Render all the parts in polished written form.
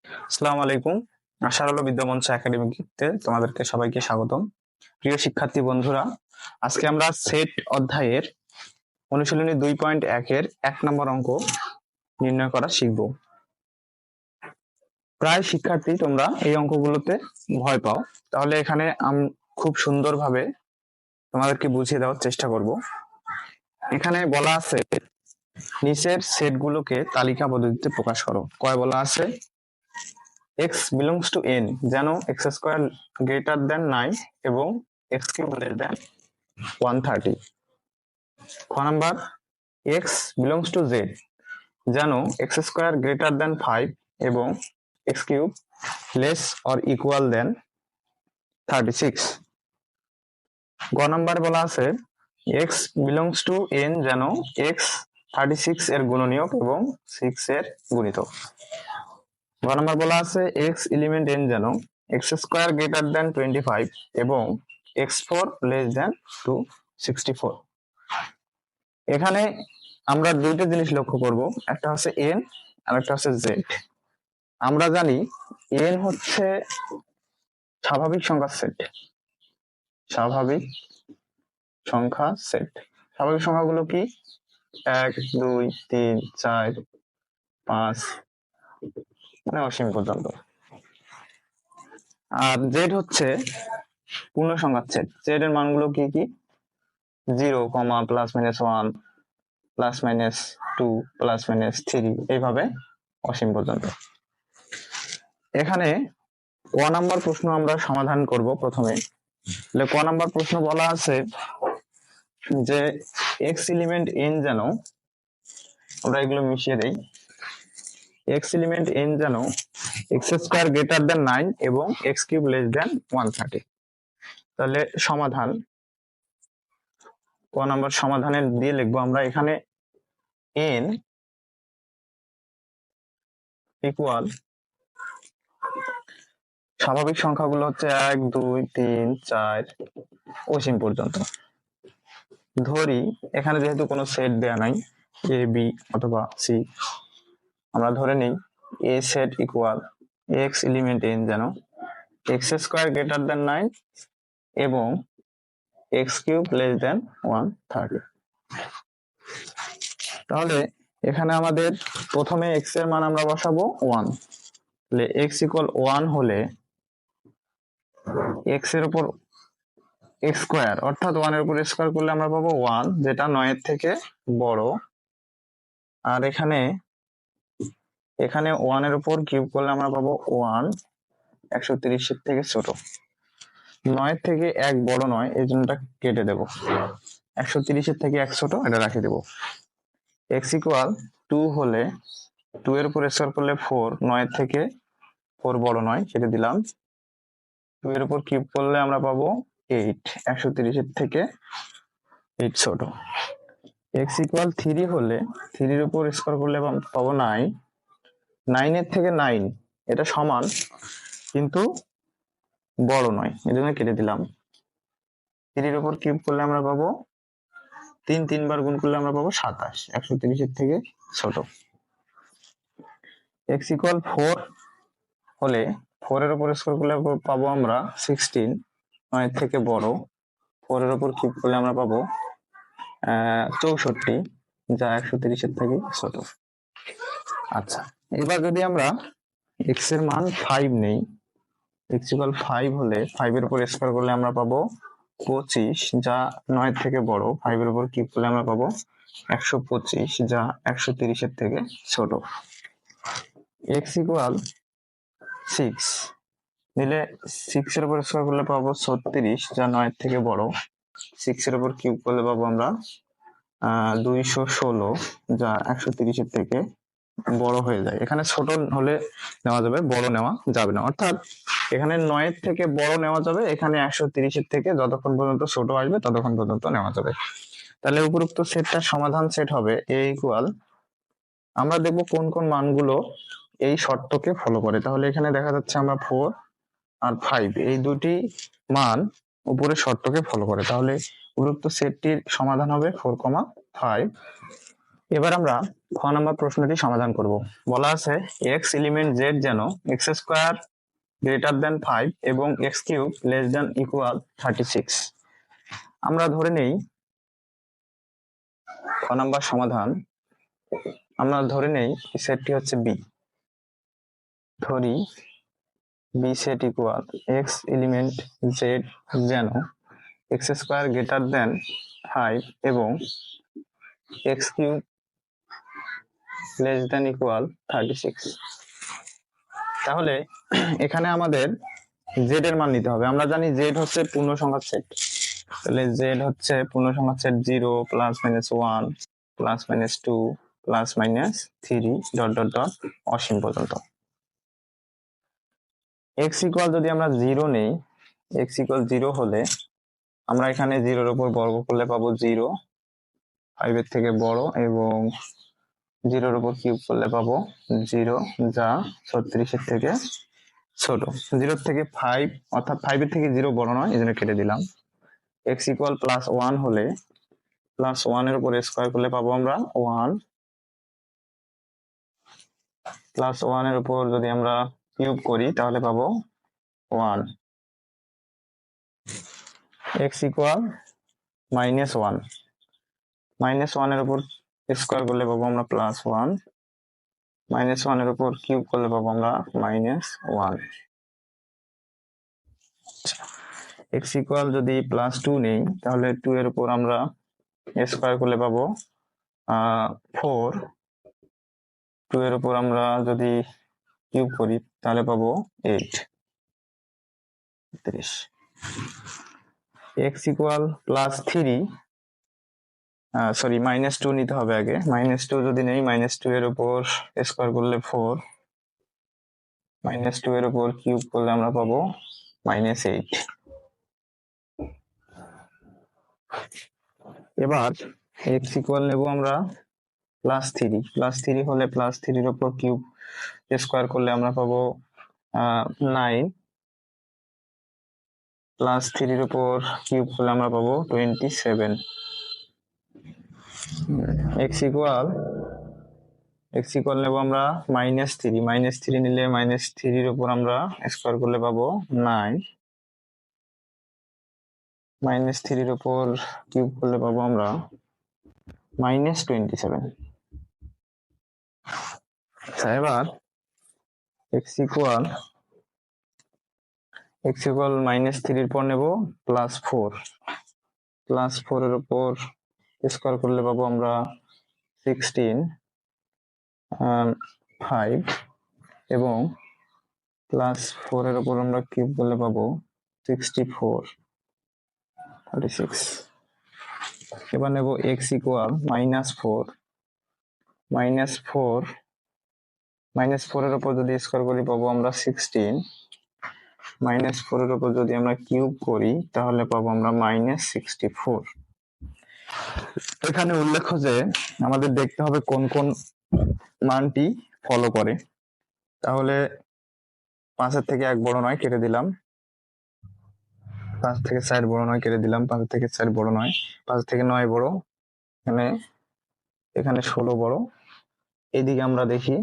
আসসালামু আলাইকুম। আশার আলো বিদ্যামঞ্চ একাডেমিতে তোমাদেরকে সবাইকে স্বাগতম। প্রিয় শিক্ষার্থী বন্ধুরা, আজকে আমরা সেট অধ্যায়ের অনুশীলনী 2.1 এর 1 নম্বর অঙ্ক নির্ণয় করা শিখব। প্রায় শিক্ষার্থী তোমরা এই অঙ্কগুলোতে ভয় পাও, তাহলে এখানে খুব সুন্দরভাবে তোমাদেরকে বুঝিয়ে দেওয়ার চেষ্টা করব। এখানে বলা আছে নিচের সেটগুলোকে তালিকা পদ্ধতিতে প্রকাশ করো। কয় বলা আছে? x belongs to n যেন x স্কয়ার গ্রেটার দেন 9 এবং x কিউব লেস দেন 130। খ number x belongs to z যেন x স্কয়ার গ্রেটার দেন 5 এবং x cube less or equal than 36। গ নাম্বার বলা আছে x belongs to n যেন x 36 এর গুণনীয়ক এবং 6 এর গুণিতক। গ নাম্বার বলা আছে এক্স এলিমেন্ট n যেন x স্কয়ার গ্রেটার দেন 25 এবং x4 লেস দেন 264। এখানে আমরা দুইটা জিনিস লক্ষ্য করব, একটা হচ্ছে n আর একটা হচ্ছে z। আমরা জানি n হচ্ছে স্বাভাবিক সংখ্যার সেট। স্বাভাবিক সংখ্যা সেট। স্বাভাবিক সংখ্যাগুলো কি? 1 2 3 4 5 মানে অসীম পর্যন্ত। আর জেড হচ্ছে পূর্ণ সংখ্যার সেট। জেড এর মানগুলো কি কি? 0, plus minus 1, plus minus 2, plus minus 3, এইভাবে অসীম পর্যন্ত। এখানে ক নাম্বার প্রশ্ন আমরা সমাধান করব প্রথমে। ক নাম্বার প্রশ্ন বলা আছে যে এক্স এলিমেন্ট n যেন, আমরা এগুলো মিশিয়ে দেই, এক্স এলিমেন্ট n যেন এক্স স্কয়ার গ্রেটার দেন 9 এবং এক্স কিউব লেস দেন 130। তাহলে সমাধান, ক নাম্বার সমাধানের দিয়ে লিখবো আমরা এখানে n ইকুয়াল স্বাভাবিক সংখ্যাগুলো হচ্ছে 1 2 3 4 অসীম পর্যন্ত। ধরি এখানে যেহেতু কোনো সেট দেয়া নাই এ বি অথবা সি, আমরা ধরে নিই A set equal x element n যেন এক্স স্কয়ার গ্রেটার দেন 9 এবং এক্স কিউব লেস দেন 130। তাহলে এখানে আমাদের প্রথমে এক্স এর মান আমরা বসাবো 1। তাহলে এক্স ইকুয়াল 1 হলে এক্স এর উপর এক্স স্কয়ার অর্থাৎ 1 এর উপর স্কয়ার করলে আমরা পাবো 1, যেটা 9 এর থেকে বড়। আর এখানে 1 এর উপর কিউব করলে আমরা পাবো 1 130 এর থেকে ছোট। 9 এর থেকে 1 বড় নয়, এই জন্য কেটে দেব। 130 এর থেকে 1 ছোট, এটা রাখে দেব। এক্স ইকুয়াল 2 হলে 2 এর উপর স্কয়ার করলে 4, 9 এর থেকে 4 বড় নয়, কেটে দিলাম। 2 এর উপর কিউব করলে আমরা পাবো 8, 130 এর থেকে 8 ছোট। এক্স ইকুয়াল 3 হলে 3 এর উপর স্কয়ার করলে পাবো 9, 9 এর থেকে 9 এটা সমান কিন্তু বড় নয়, এই জন্য কেটে দিলাম। 3 এর উপর কিউব করলে আমরা পাবো 3 বার গুণ করলে আমরা পাবো 27, 130 এর থেকে ছোট। এক্স ইকুয়াল 4 হলে 4 এর উপর স্কয়ার করলে পাবো আমরা 16, 9 এর থেকে বড়। 4 এর উপর কিউব করলে আমরা পাবো 64, যা 130 এর থেকে ছোট। আচ্ছা, এবার যদি আমরা এক্স এর মান 5 নেই, এক্স ইকুয়াল 5 হলে 5 এর উপর স্কয়ার করলে আমরা পাবো 25, যা 9 এর থেকে বড়। 5 এর উপর কিউব করলে আমরা পাবো 125, যা 130 এর থেকে ছোট। এক্স ইকুয়াল 6 নিলে 6 এর উপর স্কয়ার করলে পাবো 36, যা 9 এর থেকে বড়। 6 এর উপর কিউব করলে পাবো আমরা 216, যা 130 এর থেকে বড় হয়ে যায়। এখানে ছোট হলে নেওয়া যাবে, বড় নেওয়া যাবে না। অর্থাৎ এখানে 9 এর থেকে বড় নেওয়া যাবে, এখানে 130 এর থেকে যতক্ষণ পর্যন্ত ছোট আসবে ততক্ষণ পর্যন্ত নেওয়া যাবে। তাহলে উপরোক্ত সেটটার সমাধান সেট হবে এ ইকুয়াল, আমরা দেখব কোন কোন মানগুলো এই শর্তকে ফলো করে। তাহলে এখানে দেখা যাচ্ছে আমরা 4 আর 5 এই দুটি মান উপরের শর্তকে ফলো করে। তাহলে উপরোক্ত সেটটির সমাধান হবে 4, 5। এবার আমরা খ নম্বর প্রশ্নটি সমাধান করব। বলা আছে এক্স এলিমেন্ট জেড যেন এক্স স্কোয়ার গ্রেটার দেন 5 এবং x cube less than equal 36। আমরা ধরে নেই খ নম্বর সমাধান, আমরা ধরে নেই সেটটি হচ্ছে বি। ধরি B set equal x element Z যেন এক্স স্কোয়ার গ্রেটার দেন 5 এবং x cube less than equal 36। তাহলে এখানে আমাদের জেড এর মান নিতে হবে। আমরা জানি জেড হচ্ছে পূর্ণ সংখ্যার সেট। তাহলে জেড হচ্ছে পূর্ণ সংখ্যার set 0 plus minus 1 plus minus 2 plus minus 3 dot dot dot অসীম পর্যন্ত। এক্স ইকুয়াল যদি আমরা 0 নেই, এক্স ইকুয়াল 0 হলে আমরা এখানে 0 এর উপর বর্গ করলে পাবো 0, 5 এর থেকে বড়, এবং 0 এর উপর কিউব করলে পাবো 0, যা 36 এর থেকে ছোট। 0 থেকে 5 অর্থাৎ 5 এর থেকে 0 বড় নয়, এই জন্য কেটে দিলাম। এক্স ইকুয়াল প্লাস 1 হলে প্লাস 1 এর উপর স্কোয়ার করলে পাবো আমরা 1, প্লাস 1 এর উপর যদি আমরা কিউব করি তাহলে পাবো 1। এক্স ইকুয়াল মাইনাস 1, মাইনাস 1 এর উপর স্কোয়ার করলে পাবো আমরা প্লাস 1, মাইনাস 1 এর উপর কিউব করলে পাবো আমরা মাইনাস 1। এক্স ইকুয়াল যদি প্লাস 2 নেই তাহলে 2 এর উপর আমরা স্কোয়ার করলে পাবো 4, 2 এর উপর আমরা যদি কিউব করি তাহলে পাবো 8, 30। X equal plus 3, sorry minus 2 নিতে হবে আগে। মাইনাস 2 যদি নেই, মাইনাস 2 এর উপর স্কোয়ার করলে 4, মাইনাস 2 এর উপর কিউব করলে আমরা পাবো মাইনাস 8। এবার এক্স ইকুয়াল নেবো আমরা প্লাস 3, প্লাস 3 হলে প্লাস 3 এর উপর কিউব স্কোয়ার করলে আমরা পাবো 9, প্লাস 3 এর উপর কিউব করলে আমরা পাবো 27। এক্স ইকুয়াল নেবো আমরা মাইনাস 3, মাইনাস 3 নিলে মাইনাস 3 এর উপর আমরা স্কোয়ার করলে পাবো 9, মাইনাস 3 এর উপর কিউব করলে পাবো আমরা মাইনাস 27। আচ্ছা, এবার এক্স ইকুয়াল মাইনাস 3 এর পর নেবো প্লাস 4, প্লাস 4 এর উপর স্কোয়ার করলে পাবো আমরা 16, 5, এবং প্লাস 4 এর উপর আমরা কিউব করলে পাবো 64, 36। এবার নেব এক্স ইকুয়াল মাইনাস 4, মাইনাস 4 এর উপর যদি স্কোয়ার করি পাবো আমরা 16, মাইনাস 4 এর উপর যদি আমরা কিউব করি তাহলে পাবো আমরা মাইনাস 64। এখানে উল্লেখ্য যে আমাদের দেখতে হবে কোন কোন মানটি ফলো করে। তাহলে 5 এর থেকে 1 বড় নয়, কেটে দিলাম। 5 থেকে 4 বড় নয়, কেটে দিলাম। 5 থেকে 4 বড় নয়, 5 থেকে 9 বড়, এখানে 16 বড়। এইদিকে আমরা দেখি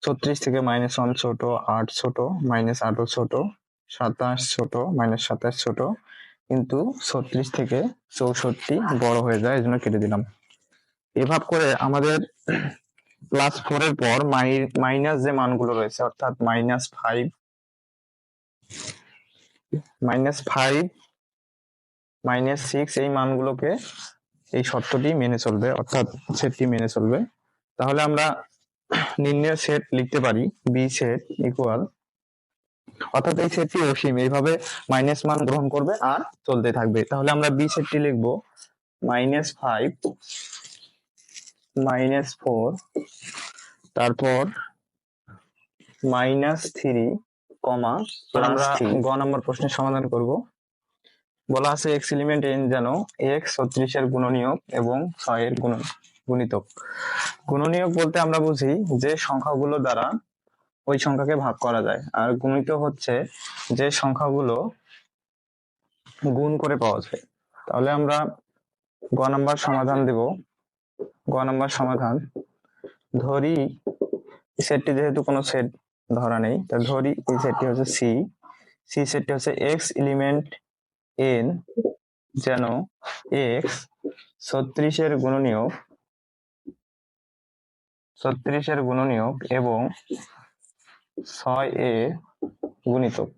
36 থেকে মাইনাস 1 ছোট, 8 ছোট, মাইনাস 8ও ছোট, 27 ছোট, মাইনাস 27 ছোট, কিন্তু 36 থেকে 64 বড় হয়ে যায়, এই জন্য কেটে দিলাম। এভাবে করে আমাদের প্লাস 4 এর পর মাইনাস যে মানগুলো রয়েছে, অর্থাৎ মাইনাস 5, মাইনাস 6, এই মানগুলোকে এই শর্তটি মেনে চলবে, অর্থাৎ সেটটি মেনে চলবে। তাহলে আমরা নির্ণয়ের সেট লিখতে পারি বি সেট ইকুয়াল, অর্থাৎ এই সেটটি অসীম, এইভাবে মাইনাস মান গ্রহণ করবে আর চলতে থাকবে। তাহলে আমরা বি সেটটি লিখবো -5, -4, তারপর -3, আমরা গ নম্বর প্রশ্নের সমাধান করব। বলা আছে এক্স এলিমেন্ট এন যেন এক্স 36 এর গুণনীয়ক এবং 6 এর গুণিতক। গুণনীয়ক বলতে আমরা বুঝি যে সংখ্যাগুলো দ্বারা ওই সংখ্যাকে ভাগ করা যায়, আর গুণিতক হচ্ছে যে সংখ্যাগুলো গুণ করে পাওয়া যায়। তাহলে আমরা গ নাম্বার সমাধান দেব গ নাম্বার সমাধান। ধরি সেটটি যেহেতু কোনো সেট ধরা নেই, তা ধরি এই সেটটি হচ্ছে সি সেটটি হচ্ছে এক্স এলিমেন্ট এন যেন এক্স 36-এর গুণনীয়ক এবং 6a গুণিতক।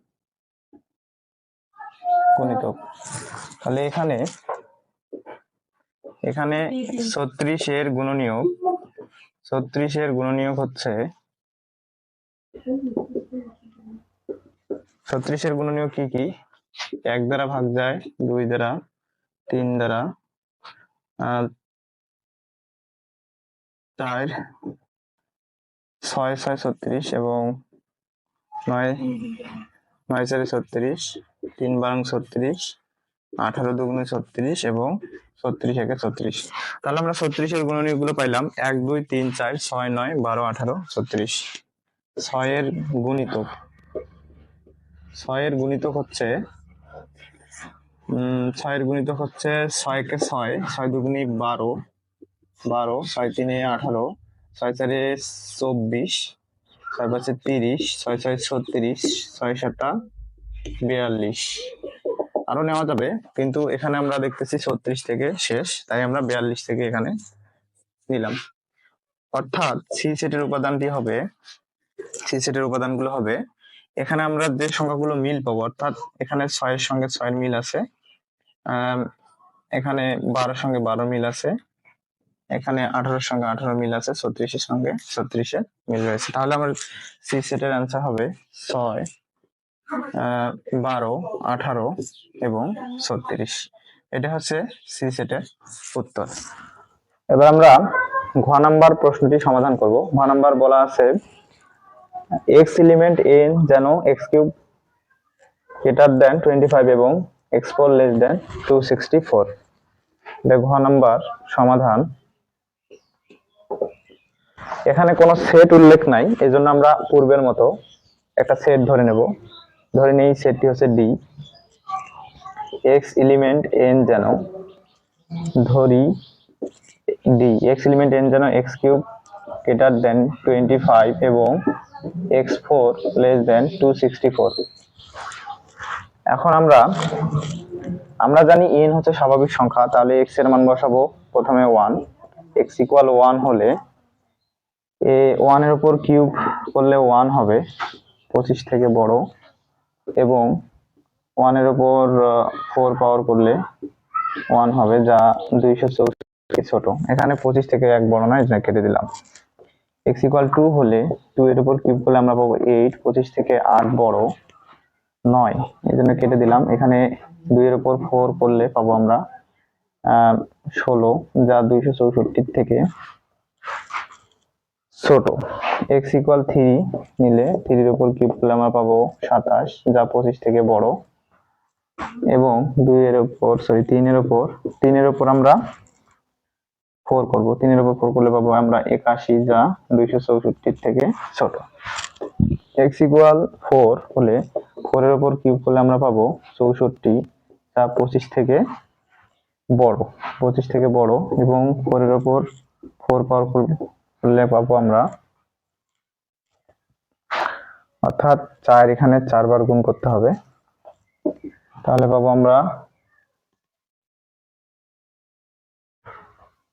তাহলে এখানে 36-এর গুণনীয়ক হচ্ছে 36-এর গুণনীয়ক কি কি? 1 দ্বারা ভাগ যায়, 2 দ্বারা, 3 দ্বারা, 4, 6 6 36 এবং 9 9 4 36, 3 12 36, 18 2 36 এবং 36 1 36। তাহলে আমরা 36-এর গুণনীয়ক গুলো পাইলাম 1 2 3 4 6 9 12 18 36। 6-এর গুণিতক হচ্ছে 6 কে 6, 6 দুগুণে 12, 6 3 18, 6 4 24, 6 5 30, 6 6 36, 6 7 42। আরো নেওয়া যাবে, কিন্তু এখানে আমরা দেখতেছি 36 থেকে শেষ, তাই আমরা 42 থেকে এখানে নিলাম। অর্থাৎ সি সেটের উপাদানগুলো হবে, এখানে আমরা যে সংখ্যাগুলো মিল পাবো, অর্থাৎ এখানে 6-এর সঙ্গে 6-এর মিল আছে, এখানে 12-এর সঙ্গে 12 মিল আছে, এখানে 18-এর সঙ্গে 18 মিল আছে, 36-এর সঙ্গে 36-এর মিল রয়েছে। তাহলে আমার সি সেটের অ্যান্সার হবে 6, 12, 18 এবং 36। এটা হচ্ছে সি সেটের উত্তর। এবার আমরা ঘ নাম্বার প্রশ্নটি সমাধান করব। ঘ নাম্বার বলা আছে এক্স এলিমেন্ট এন যেন এক্স কিউব গ্রেটার দেন 25 এবং x4 লেস দেন 264। ঘ নাম্বার সমাধান। এখানে কোনো সেট উল্লেখ নাই, এই জন্য আমরা পূর্বের মতো একটা সেট ধরে নেব। ধরে নেই সেটটি হচ্ছে ডি। এক্স এলিমেন্ট এন যেন, ধরি ডি এক্স এলিমেন্ট এন যেন এক্স কিউব গ্রেটার দেন 25 এবং x4 লেস দেন 264। এখন আমরা জানি n হচ্ছে স্বাভাবিক সংখ্যা, তাহলে x এর মান বসাবো প্রথমে 1। x ইকুয়াল 1 হলে 1 এর উপর কিউব করলে 1 হবে 25 থেকে বড়, এবং 1 এর উপর 4 পাওয়ার করলে 1 হবে, যা 264 ছোট। এখানে 25 থেকে 1 বড় নয়, এটা কেটে দিলাম। x ইকুয়াল 2 হলে 2 এর উপর কিউব করলে আমরা পাবো 8, 25 থেকে 8 বড় 9, এই জন্য কেটে দিলাম। এখানে 2 এর উপর 4 করলে পাবো আমরা 16, যা 264 থেকে ছোট। x ইকুয়াল 3 নিলে 3 এর উপর কিউব করলে আমরা পাবো 27, যা 25 থেকে বড়, এবং 3 এর উপর আমরা 4 করব। 3 এর উপর 4 করলে পাবো আমরা 81, যা 264 থেকে ছোট। x ইকুয়াল 4 হলে 4 এর উপর কিউব করলে আমরা পাবো 64, যা 25 থেকে বড়, এবং 4 এর উপর 4 পাওয়ার করলে পাবো আমরা, অর্থাৎ 4 এখানে 4 বার গুণ করতে হবে, তাহলে পাবো আমরা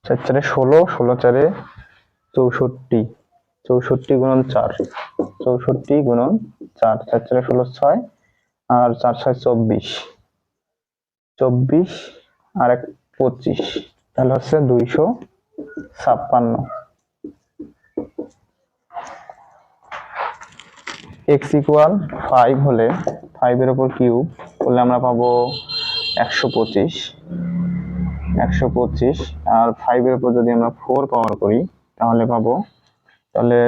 4 4 16, 16 4 64, 64 গুণন 4, 64 গুণন 4, 4 4 16 6, আর 4 6 24, 24 আর 1 25, তাহলে হচ্ছে 256। x ইকুয়াল 5 হলে 5 এর উপর কিউব করলে আমরা পাবো 125, আর 5 এর উপর যদি আমরা 4 পাওয়ার করি তাহলে পাবো, তাহলে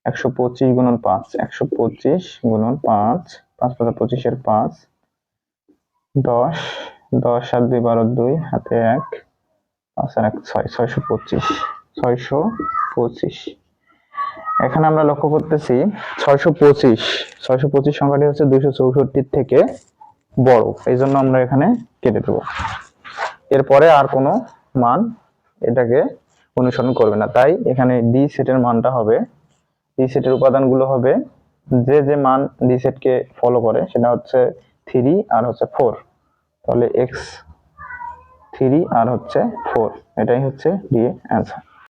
125 গুণন 5, 125 গুণন 5, 5 5 25 এর 5, 10, 10 আর 2 12, 2 হাতে 1, 5 আর 1 6, 625। এখানে আমরা লক্ষ্য করতেছি 625 সংখ্যাটি হচ্ছে 264 থেকে বড়, এই জন্য আমরা এখানে কেটে দেবো। এরপরে আর কোনো মান এটাকে অনুসরণ করবে না। তাই এখানে ডি সেটের মানটা হবে, ডি সেটের উপাদানগুলো হবে যে যে মান ডি সেটকে ফলো করে সেটা হচ্ছে 3 আর হচ্ছে 4। তাহলে x 3 আর হচ্ছে 4, এটাই হচ্ছে ডি অ্যান্সার।